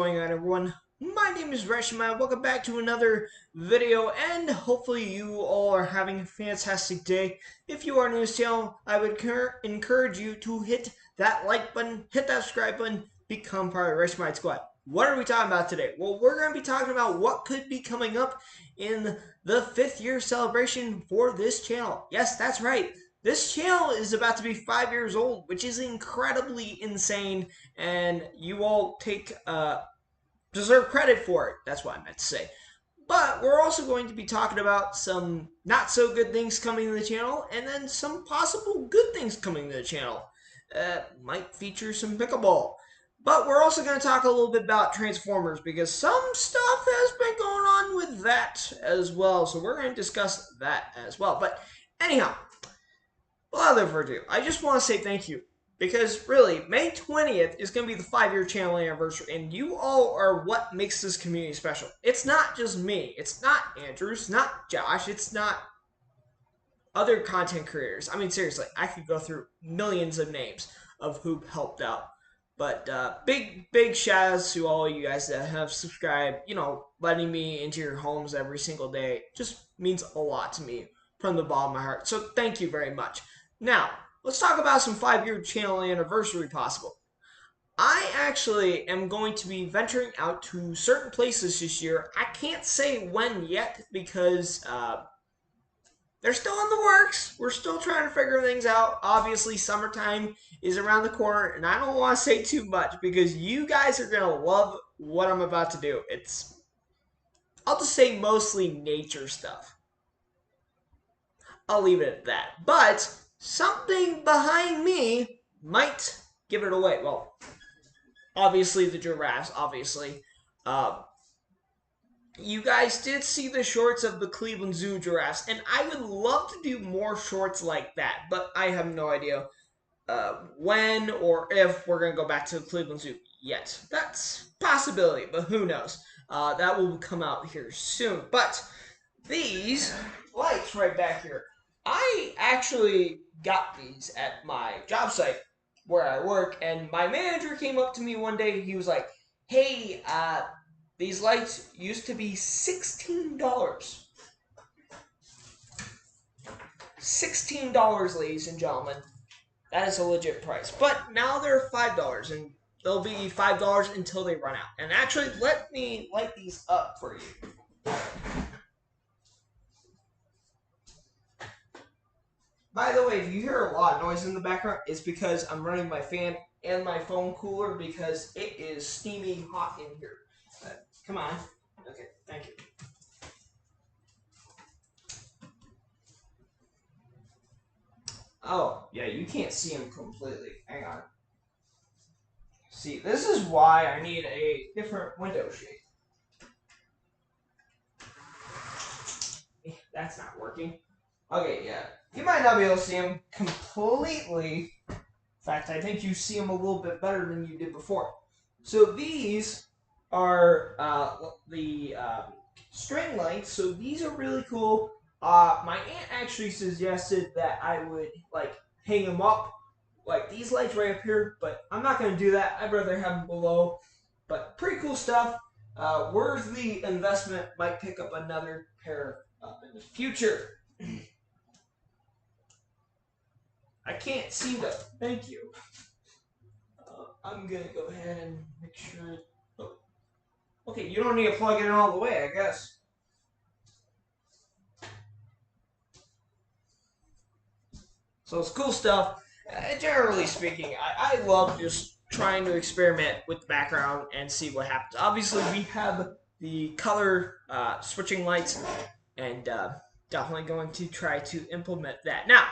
going on, everyone? My name is Reshima. Welcome back to another video, and hopefully you all are having a fantastic day. If you are new to this channel, I would encourage you to hit that like button, hit that subscribe button, become part of the Reshimine Squad. What are we talking about today? Well, we're going to be talking about what could be coming up in the 5th year celebration for this channel. Yes, that's right. This channel is about to be 5 years old, which is incredibly insane, and you all deserve credit for it. That's what I meant to say. But we're also going to be talking about some not so good things coming to the channel, and then some possible good things coming to the channel. Might feature some pickleball. But we're also going to talk a little bit about Transformers, because some stuff has been going on with that as well. So we're going to discuss that as well. But anyhow, without further ado, I just want to say thank you. Because really, May 20th is going to be the 5-year channel anniversary, and you all are what makes this community special. It's not just me. It's not Andrew. It's not Josh. It's not other content creators. I mean, seriously, I could go through millions of names of who helped out. But big shout outs to all you guys that have subscribed, letting me into your homes every single day. Just means a lot to me from the bottom of my heart. So thank you very much. Now, let's talk about some 5-year channel anniversary possible. I actually am going to be venturing out to certain places this year. I can't say when yet because they're still in the works. We're still trying to figure things out. Obviously, summertime is around the corner, and I don't want to say too much because you guys are going to love what I'm about to do. I'll just say mostly nature stuff. I'll leave it at that. But something behind me might give it away. Well, obviously the giraffes, obviously. You guys did see the shorts of the Cleveland Zoo giraffes, and I would love to do more shorts like that, but I have no idea when or if we're going to go back to the Cleveland Zoo yet. That's a possibility, but who knows. That will come out here soon. But these lights right back here, I actually got these at my job site where I work, and my manager came up to me one day. He was like, hey, these lights used to be $16. $16, ladies and gentlemen. That is a legit price. But now they're $5, and they'll be $5 until they run out. And actually, let me light these up for you. By the way, if you hear a lot of noise in the background, it's because I'm running my fan and my foam cooler because it is steamy hot in here. Come on. Okay, thank you. Oh, yeah, you can't see them completely. Hang on. See, this is why I need a different window shade. That's not working. Okay, yeah. You might not be able to see them completely. In fact, I think you see them a little bit better than you did before. So these are the string lights. So these are really cool. My aunt actually suggested that I would hang them up like these lights right up here, but I'm not going to do that. I'd rather have them below. But pretty cool stuff. Worth the investment. Might pick up another pair in the future. I can't see them. Thank you. I'm going to go ahead and make sure. Oh. Okay, you don't need to plug it in all the way, I guess. So it's cool stuff. Generally speaking, I love just trying to experiment with the background and see what happens. Obviously, we have the color switching lights, and definitely going to try to implement that. Now,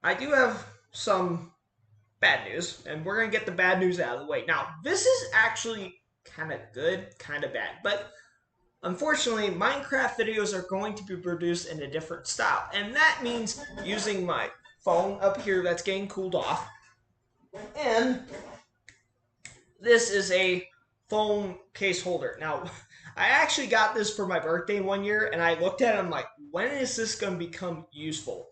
I do have some bad news, and we're going to get the bad news out of the way. Now, this is actually kind of good, kind of bad, but unfortunately, Minecraft videos are going to be produced in a different style, and that means using my phone up here that's getting cooled off, and this is a phone case holder. Now, I actually got this for my birthday one year, and I looked at it and I'm like, when is this going to become useful?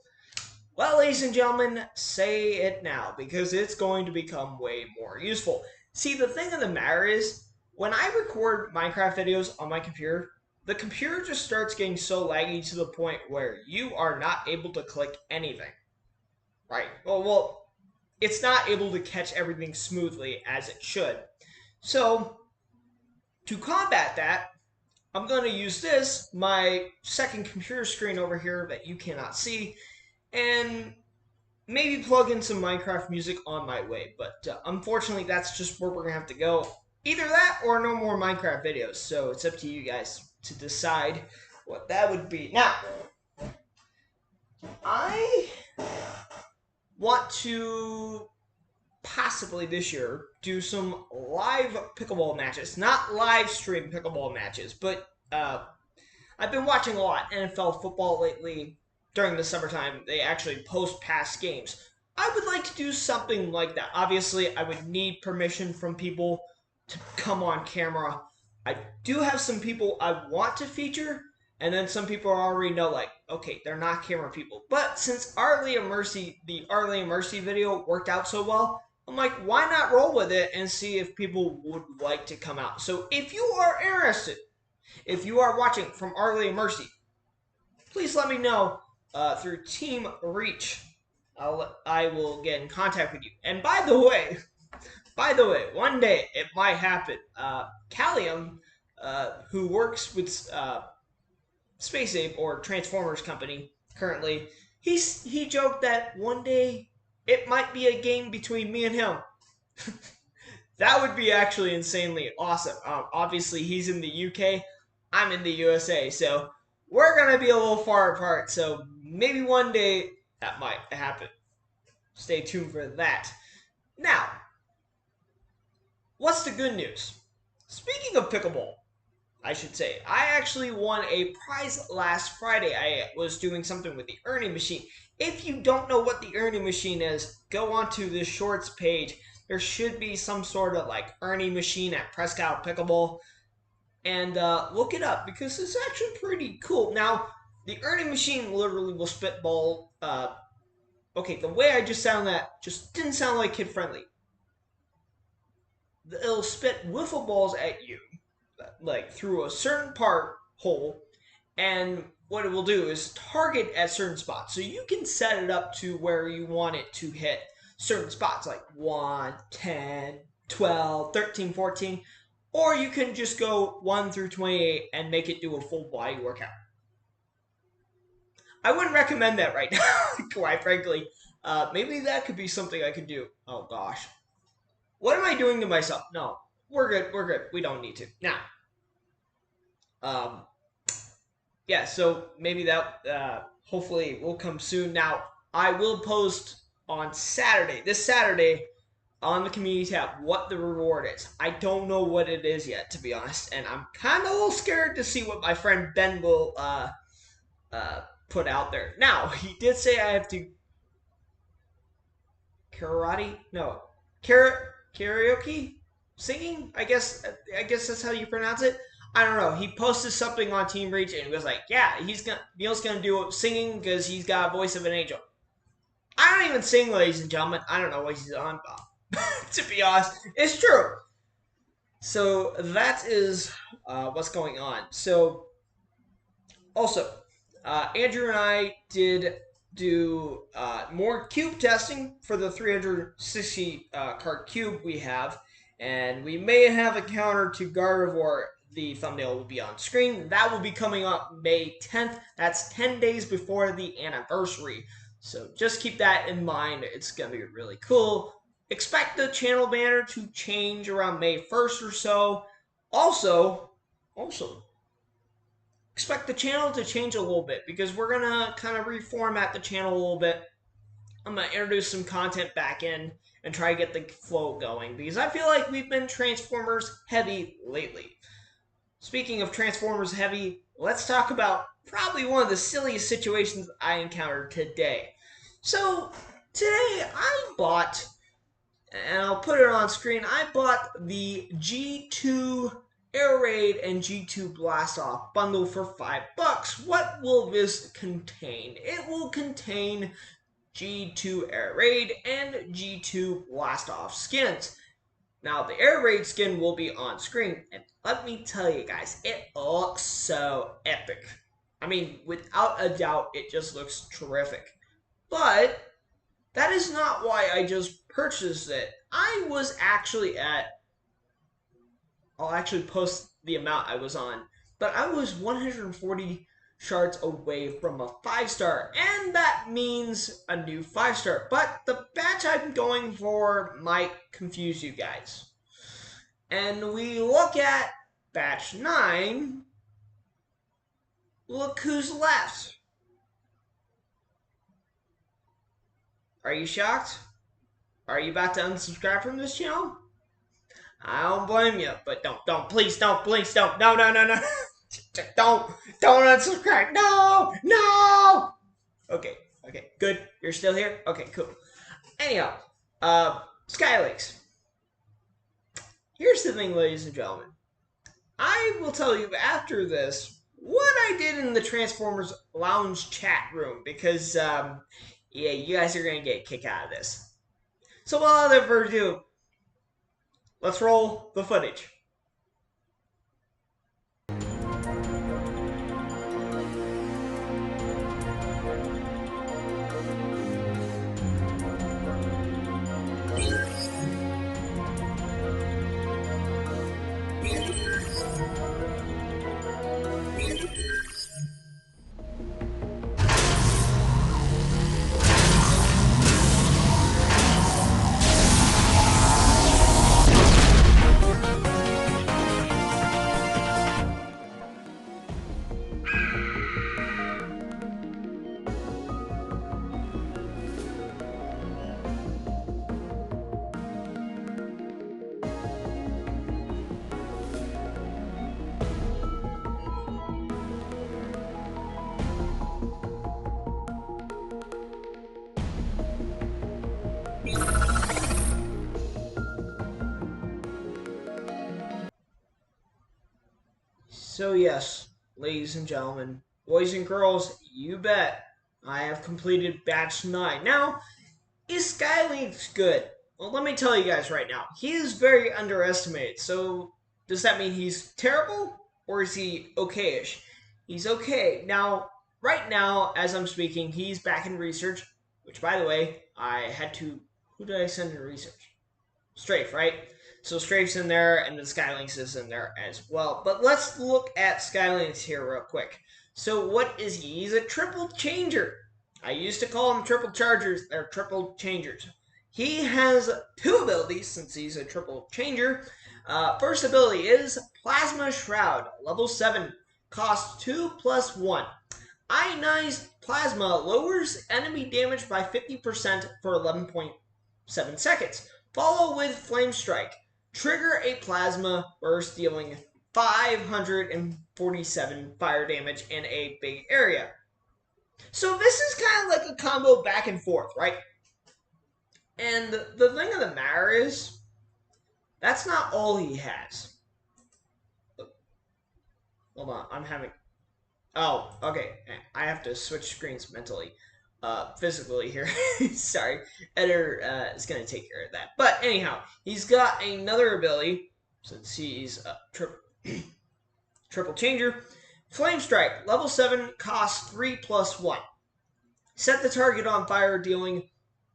Well, ladies and gentlemen, say it now, because it's going to become way more useful. See, the thing of the matter is, when I record Minecraft videos on my computer, the computer just starts getting so laggy to the point where you are not able to click anything. Right? Well, it's not able to catch everything smoothly as it should. So, to combat that, I'm going to use this, my second computer screen over here that you cannot see, and maybe plug in some Minecraft music on my way. But unfortunately, that's just where we're going to have to go. Either that or no more Minecraft videos. So it's up to you guys to decide what that would be. Now, I want to possibly this year do some live pickleball matches. Not live stream pickleball matches, but I've been watching a lot NFL football lately during the summertime. They actually post past games. I would like to do something like that. Obviously, I would need permission from people to come on camera. I do have some people I want to feature, and then some people already know, like, okay, they're not camera people. But since the Arlie and Mercy video worked out so well, I'm like, why not roll with it and see if people would like to come out? So if you are interested, if you are watching from Arlie and Mercy, please let me know through Team Reach. I will get in contact with you. And by the way, one day it might happen. Callium, who works with Space Ape or Transformers Company currently, he joked that one day it might be a game between me and him. That would be actually insanely awesome. Obviously, he's in the UK, I'm in the USA, so we're gonna be a little far apart. So maybe one day that might happen. Stay tuned for that. Now, what's the good news? Speaking of pickleball, I should say, I actually won a prize last Friday. I was doing something with the earning machine. If you don't know what the earning machine is, go onto the shorts page. There should be some sort of like earning machine at Prescott Pickleball, and look it up because it's actually pretty cool. Now, the earning machine literally will spitball. Okay, the way I just sound that just didn't sound like kid friendly. It'll spit wiffle balls at you, like through a certain part hole, and what it will do is target at certain spots. So you can set it up to where you want it to hit certain spots, like 1, 10, 12, 13, 14, or you can just go 1 through 28 and make it do a full body workout. I wouldn't recommend that right now, quite frankly. Maybe that could be something I could do. Oh gosh. What am I doing to myself? No, we're good. We're good. We don't need to. Now, um, yeah, so maybe that hopefully will come soon. Now, I will post on Saturday, this Saturday, on the community tab, what the reward is. I don't know what it is yet, to be honest, and I'm kind of a little scared to see what my friend Ben will put out there. Now, he did say I have to karate, no, karaoke singing. I guess that's how you pronounce it. I don't know. He posted something on Team Reach and he was like, "Yeah, Neil's gonna do singing because he's got a voice of an angel." I don't even sing, ladies and gentlemen. I don't know what he's on about. To be honest, it's true. So that is what's going on. So also, Andrew and I did do more cube testing for the 360 card cube we have, and we may have a counter to Gardevoir. The thumbnail will be on screen. That will be coming up May 10th. That's 10 days before the anniversary. So just keep that in mind. It's going to be really cool. Expect the channel banner to change around May 1st or so. Also, expect the channel to change a little bit because we're going to kind of reformat the channel a little bit. I'm going to introduce some content back in and try to get the flow going because I feel like we've been Transformers heavy lately. Speaking of Transformers heavy, let's talk about probably one of the silliest situations I encountered today. So, today I bought, and I'll put it on screen, I bought the G2 Air Raid and G2 Blast Off bundle for $5. What will this contain? It will contain G2 Air Raid and G2 Blast Off skins. Now, the air raid skin will be on screen, and let me tell you guys, it looks so epic. I mean, without a doubt, it just looks terrific. But that is not why I just purchased it. I was actually at, I'll actually post the amount I was on, but I was 140 shards away from a 5-star, and that means a new 5-star. But the batch I'm going for might confuse you guys. And we look at batch 9, look who's left. Are you shocked? Are you about to unsubscribe from this channel? I don't blame you, but please don't, no. don't unsubscribe, no. Okay, good. You're still here? Okay, cool. Anyhow, Skylinks. Here's the thing, ladies and gentlemen. I will tell you after this what I did in the Transformers Lounge chat room because, yeah, you guys are gonna get a kick out of this. So without further ado, let's roll the footage. So yes, ladies and gentlemen, boys and girls, you bet, I have completed batch 9. Now, is Skylinks good? Well, let me tell you guys right now, he is very underestimated. So, does that mean he's terrible? Or is he okay-ish? He's okay. Now, right now, as I'm speaking, he's back in research, which, by the way, I had to... Who did I send in research? Strafe, right? So Strafe's in there, and then Skylinks is in there as well. But let's look at Skylinks here real quick. So what is he? He's a triple changer. I used to call them triple chargers. They're triple changers. He has 2 abilities since he's a triple changer. First ability is Plasma Shroud, level 7, costs 2+1. Ionized Plasma lowers enemy damage by 50% for 11.7 seconds. Follow with Flame Strike. Trigger a Plasma burst dealing 547 fire damage in a big area. So this is kind of like a combo back and forth, right? And the thing of the matter is, that's not all he has. Hold on, I'm having... Oh, okay. I have to switch screens mentally. Physically here. Sorry. Editor is going to take care of that. But anyhow, he's got another ability, since he's a triple changer. Flame Strike, level 7, costs 3+1. Set the target on fire, dealing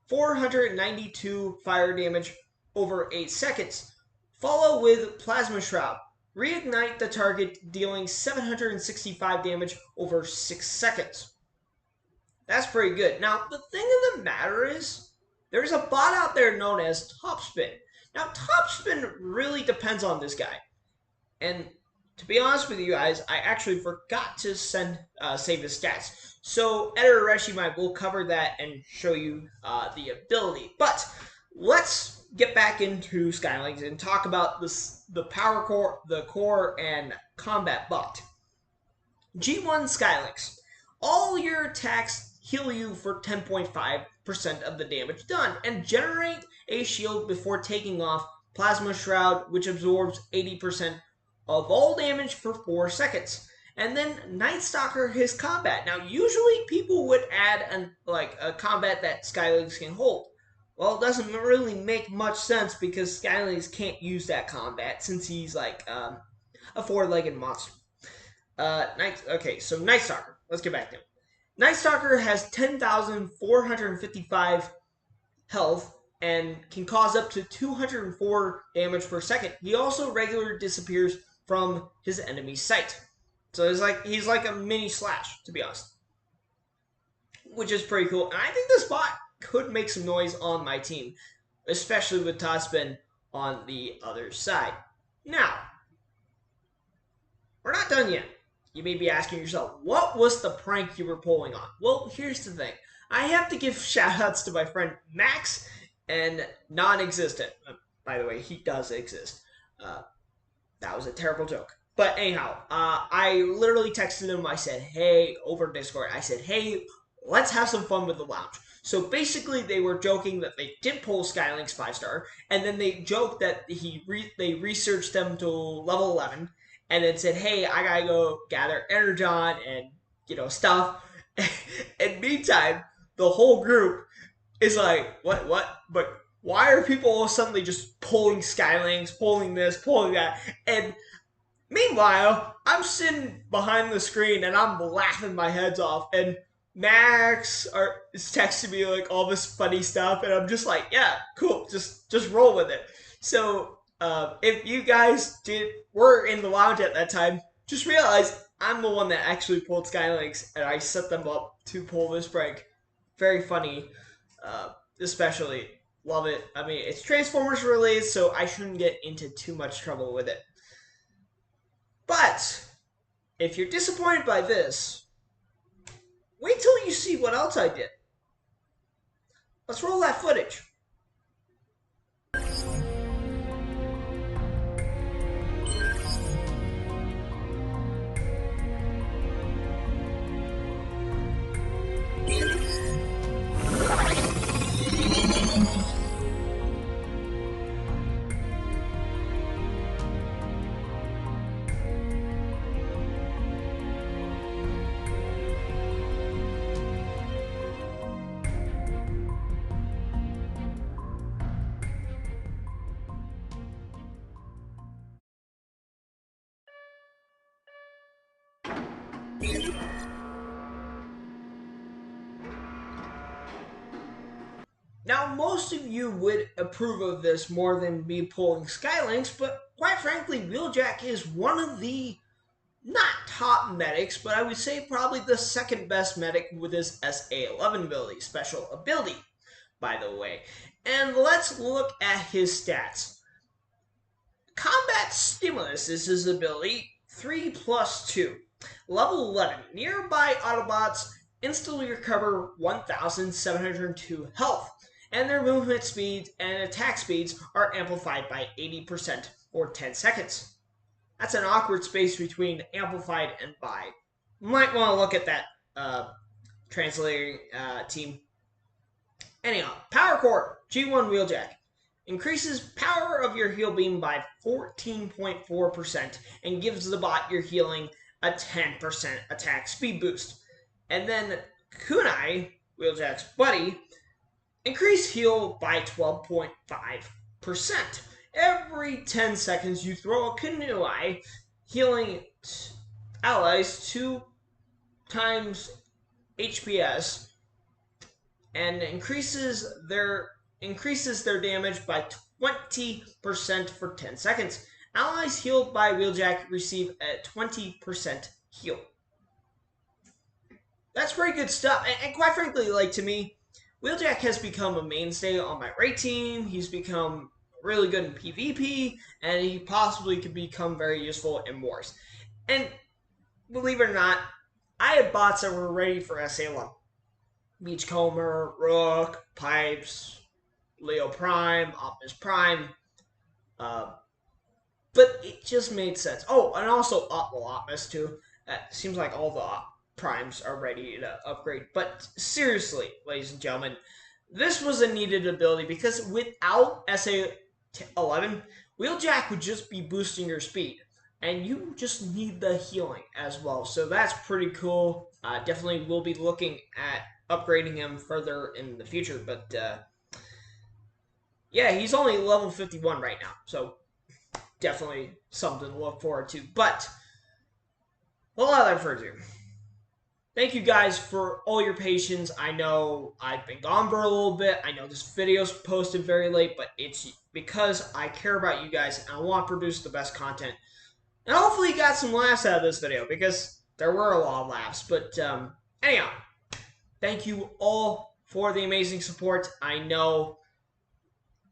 492 fire damage over 8 seconds. Follow with Plasma Shroud. Reignite the target, dealing 765 damage over 6 seconds. That's pretty good. Now, the thing of the matter is, there's a bot out there known as Topspin. Now, Topspin really depends on this guy. And to be honest with you guys, I actually forgot to save his stats. So, Editor Reshimine will cover that and show you the ability. But, let's get back into Skylinks and talk about the power core, the core, and combat bot. G1 Skylinks. All your attacks heal you for 10.5% of the damage done, and generate a shield before taking off Plasma Shroud, which absorbs 80% of all damage for 4 seconds. And then Night Stalker, his combat. Now, usually people would add a combat that Skylinks can hold. Well, it doesn't really make much sense because Skylings can't use that combat since he's like a four-legged monster. So Night Stalker. Let's get back to him. Night Stalker has 10,455 health and can cause up to 204 damage per second. He also regularly disappears from his enemy's sight. So he's like a mini Slash, to be honest, which is pretty cool. And I think this bot could make some noise on my team, especially with Todd Spin on the other side. Now, we're not done yet. You may be asking yourself, what was the prank you were pulling on? Well, here's the thing. I have to give shoutouts to my friend Max and non-existent. By the way, he does exist. That was a terrible joke. But anyhow, I literally texted him. I said, hey, over Discord, I said, hey, let's have some fun with the lounge. So basically, they were joking that they did pull Skylynx 5-star, and then they joked that they researched them to level 11, and then said, hey, I gotta go gather Energon and, stuff. And meantime, the whole group is like, what? But why are people suddenly just pulling Skylynx, pulling this, pulling that? And meanwhile, I'm sitting behind the screen and I'm laughing my heads off. And Max is texting me like all this funny stuff, and I'm just like, yeah, cool, just roll with it. So if you guys were in the lounge at that time, just realize I'm the one that actually pulled Skylynx, and I set them up to pull this prank. Very funny, especially love it. I mean, it's Transformers related, so I shouldn't get into too much trouble with it. But if you're disappointed by this, wait till you see what else I did. Let's roll that footage. Now, most of you would approve of this more than me pulling Skylynx, but quite frankly, Wheeljack is one of the not top medics, but I would say probably the second best medic with his SA11 ability, special ability, by the way. And let's look at his stats. Combat Stimulus is his ability, 3+2. Level 11, nearby Autobots instantly recover 1,702 health, and their movement speeds and attack speeds are amplified by 80% or 10 seconds. That's an awkward space between amplified and by. Might want to look at that translating team. Anyhow, Power Core, G1 Wheeljack. Increases power of your heal beam by 14.4% and gives the bot you're healing a 10% attack speed boost. And then Kunai, Wheeljack's buddy, increase heal by 12.5%. Every 10 seconds you throw a Kunai, healing allies 2 times HPS, and increases their damage by 20% for 10 seconds. Allies healed by Wheeljack receive a 20% heal. That's pretty good stuff. And quite frankly, like, to me, Wheeljack has become a mainstay on my raid team. He's become really good in PvP, and he possibly could become very useful in wars. And believe it or not, I had bots that were ready for SA1. Beachcomber, Rook, Pipes, Leo Prime, Optimus Prime. But it just made sense. Oh, and also Optimus too. Seems like all the Primes are ready to upgrade. But seriously, ladies and gentlemen, this was a needed ability because without SA11, Wheeljack would just be boosting your speed. And you just need the healing as well. So that's pretty cool. Definitely will be looking at upgrading him further in the future. But yeah, he's only level 51 right now, so definitely something to look forward to. But without further ado, thank you guys for all your patience. I know I've been gone for a little bit. I know this video's posted very late, but it's because I care about you guys and I want to produce the best content. And hopefully you got some laughs out of this video because there were a lot of laughs. But anyhow, thank you all for the amazing support. I know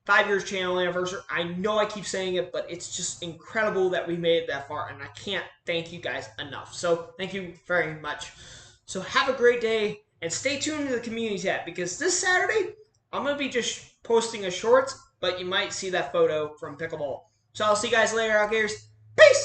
5 years channel anniversary. I know I keep saying it, but it's just incredible that we made it that far, and I can't thank you guys enough. So thank you very much. So have a great day, and stay tuned to the community tab, because this Saturday, I'm going to be just posting a shorts, but you might see that photo from Pickleball. So I'll see you guys later, out Peace!